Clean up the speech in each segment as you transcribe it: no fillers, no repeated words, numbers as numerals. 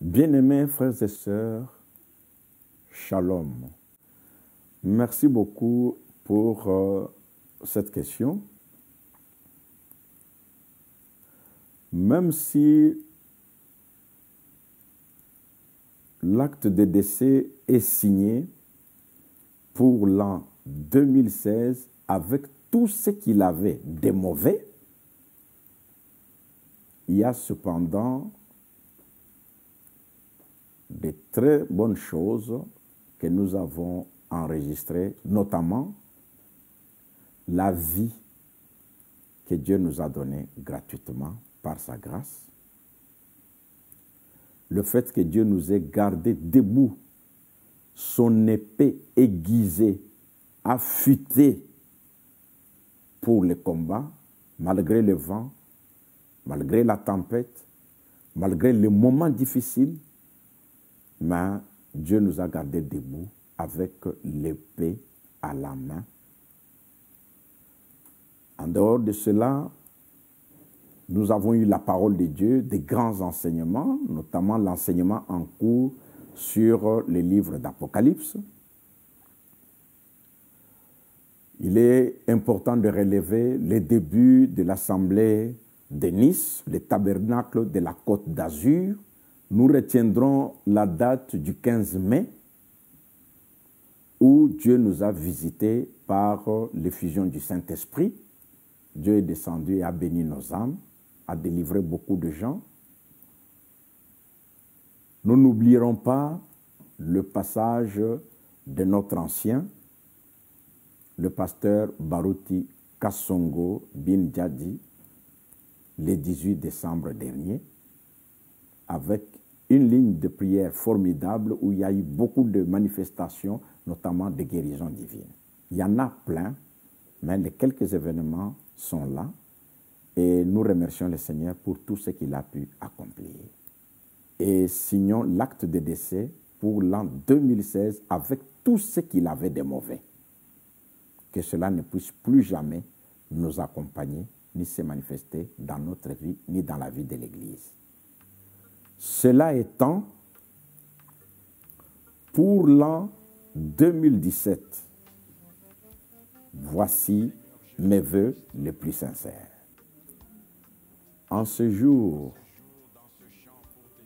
Bien-aimés frères et sœurs, Shalom. Merci beaucoup pour cette question. Même si l'acte de décès est signé pour l'an 2016 avec tout ce qu'il avait de mauvais, il y a cependant de très bonnes choses que nous avons enregistrées, notamment la vie que Dieu nous a donnée gratuitement par sa grâce, le fait que Dieu nous ait gardé debout, son épée aiguisée, affûtée pour le combat, malgré le vent, malgré la tempête, malgré les moments difficiles, mais Dieu nous a gardés debout avec l'épée à la main. En dehors de cela, nous avons eu la parole de Dieu, des grands enseignements, notamment l'enseignement en cours sur les livres d'Apocalypse. Il est important de relever les débuts de l'assemblée de Nice, le tabernacle de la Côte d'Azur. Nous retiendrons la date du 15 mai où Dieu nous a visités par l'effusion du Saint-Esprit. Dieu est descendu et a béni nos âmes, a délivré beaucoup de gens. Nous n'oublierons pas le passage de notre ancien, le pasteur Baruti Kassongo Bin Djadi, le 18 décembre dernier, avec une ligne de prière formidable où il y a eu beaucoup de manifestations, notamment de guérisons divines. Il y en a plein, mais les quelques événements sont là et nous remercions le Seigneur pour tout ce qu'il a pu accomplir. Et signons l'acte de décès pour l'an 2016 avec tout ce qu'il avait de mauvais. Que cela ne puisse plus jamais nous accompagner ni se manifester dans notre vie ni dans la vie de l'Église. Cela étant, pour l'an 2017, voici mes vœux les plus sincères. En ce jour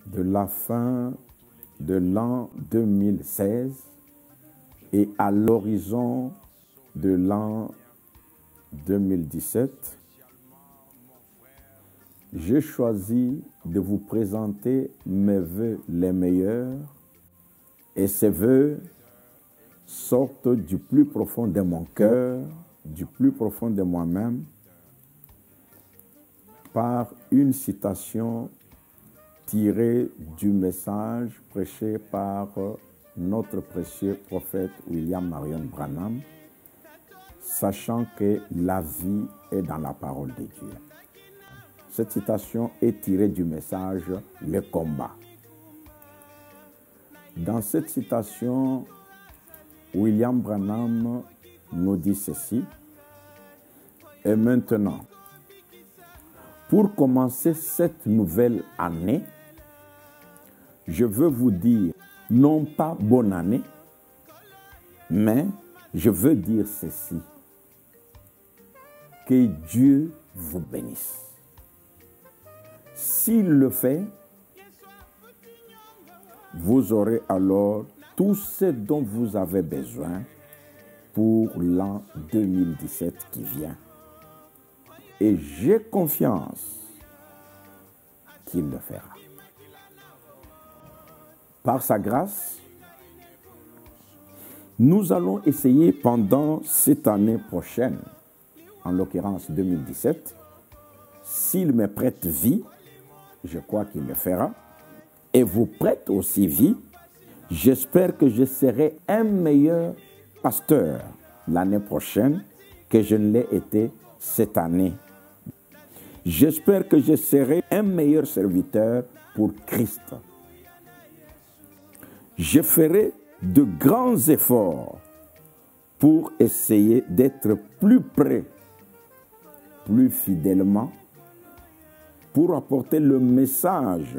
de la fin de l'an 2016 et à l'horizon de l'an 2017, j'ai choisi de vous présenter mes vœux les meilleurs et ces vœux sortent du plus profond de mon cœur, du plus profond de moi-même, par une citation tirée du message prêché par notre précieux prophète William Marion Branham, sachant que la vie est dans la parole de Dieu. Cette citation est tirée du message « Le combat ». Dans cette citation, William Branham nous dit ceci. « Et maintenant, pour commencer cette nouvelle année, je veux vous dire, non pas bonne année, mais je veux dire ceci. Que Dieu vous bénisse. S'il le fait, vous aurez alors tout ce dont vous avez besoin pour l'an 2017 qui vient. Et j'ai confiance qu'il le fera. Par sa grâce, nous allons essayer pendant cette année prochaine, en l'occurrence 2017, s'il me prête vie, je crois qu'il le fera, et vous prête aussi vie, j'espère que je serai un meilleur pasteur l'année prochaine que je ne l'ai été cette année. J'espère que je serai un meilleur serviteur pour Christ. Je ferai de grands efforts pour essayer d'être plus près, plus fidèlement, pour apporter le message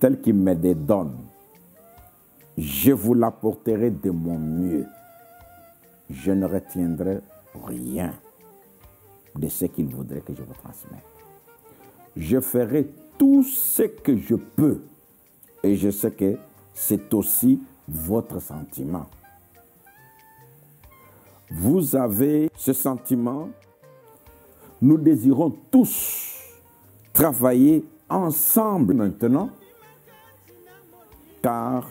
tel qu'il me les donne, je vous l'apporterai de mon mieux. Je ne retiendrai rien de ce qu'il voudrait que je vous transmette. Je ferai tout ce que je peux. Et je sais que c'est aussi votre sentiment. Vous avez ce sentiment. Nous désirons tous travailler ensemble maintenant, car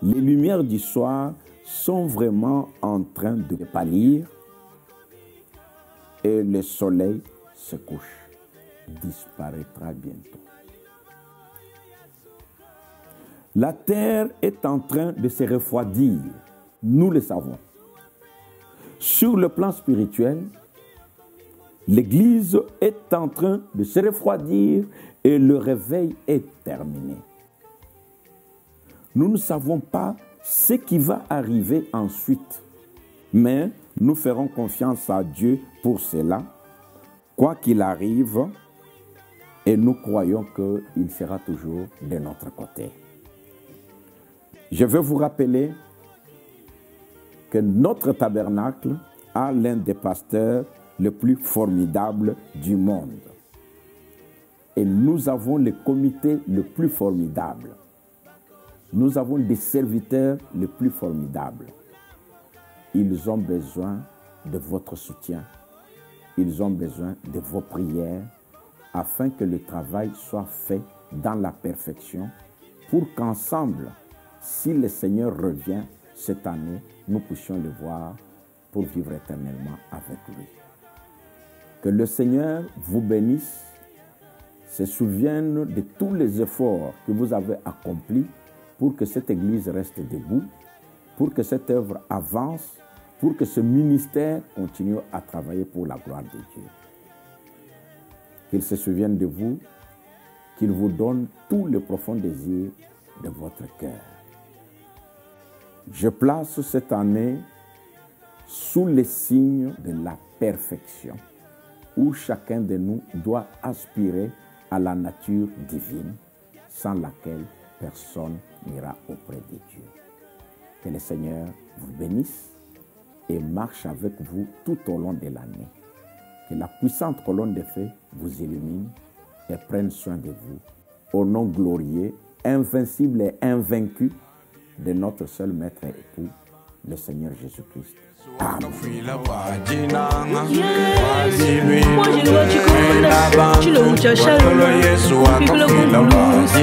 les lumières du soir sont vraiment en train de pâlir et le soleil se couche, disparaîtra bientôt. La terre est en train de se refroidir, nous le savons. Sur le plan spirituel, l'Église est en train de se refroidir et le réveil est terminé. Nous ne savons pas ce qui va arriver ensuite, mais nous ferons confiance à Dieu pour cela, quoi qu'il arrive, et nous croyons qu'il sera toujours de notre côté. Je veux vous rappeler que notre tabernacle a l'un des pasteurs le plus formidable du monde. Et nous avons le comité le plus formidable. Nous avons des serviteurs les plus formidables. Ils ont besoin de votre soutien. Ils ont besoin de vos prières afin que le travail soit fait dans la perfection pour qu'ensemble, si le Seigneur revient cette année, nous puissions le voir pour vivre éternellement avec lui. Que le Seigneur vous bénisse, se souvienne de tous les efforts que vous avez accomplis pour que cette Église reste debout, pour que cette œuvre avance, pour que ce ministère continue à travailler pour la gloire de Dieu. Qu'il se souvienne de vous, qu'il vous donne tout le profond désir de votre cœur. Je place cette année sous les signes de la perfection, où chacun de nous doit aspirer à la nature divine, sans laquelle personne n'ira auprès de Dieu. Que le Seigneur vous bénisse et marche avec vous tout au long de l'année. Que la puissante colonne de feu vous illumine et prenne soin de vous. Au nom glorieux, invincible et invaincu de notre seul Maître et Époux, le Seigneur Jésus-Christ. Amen. Moi, je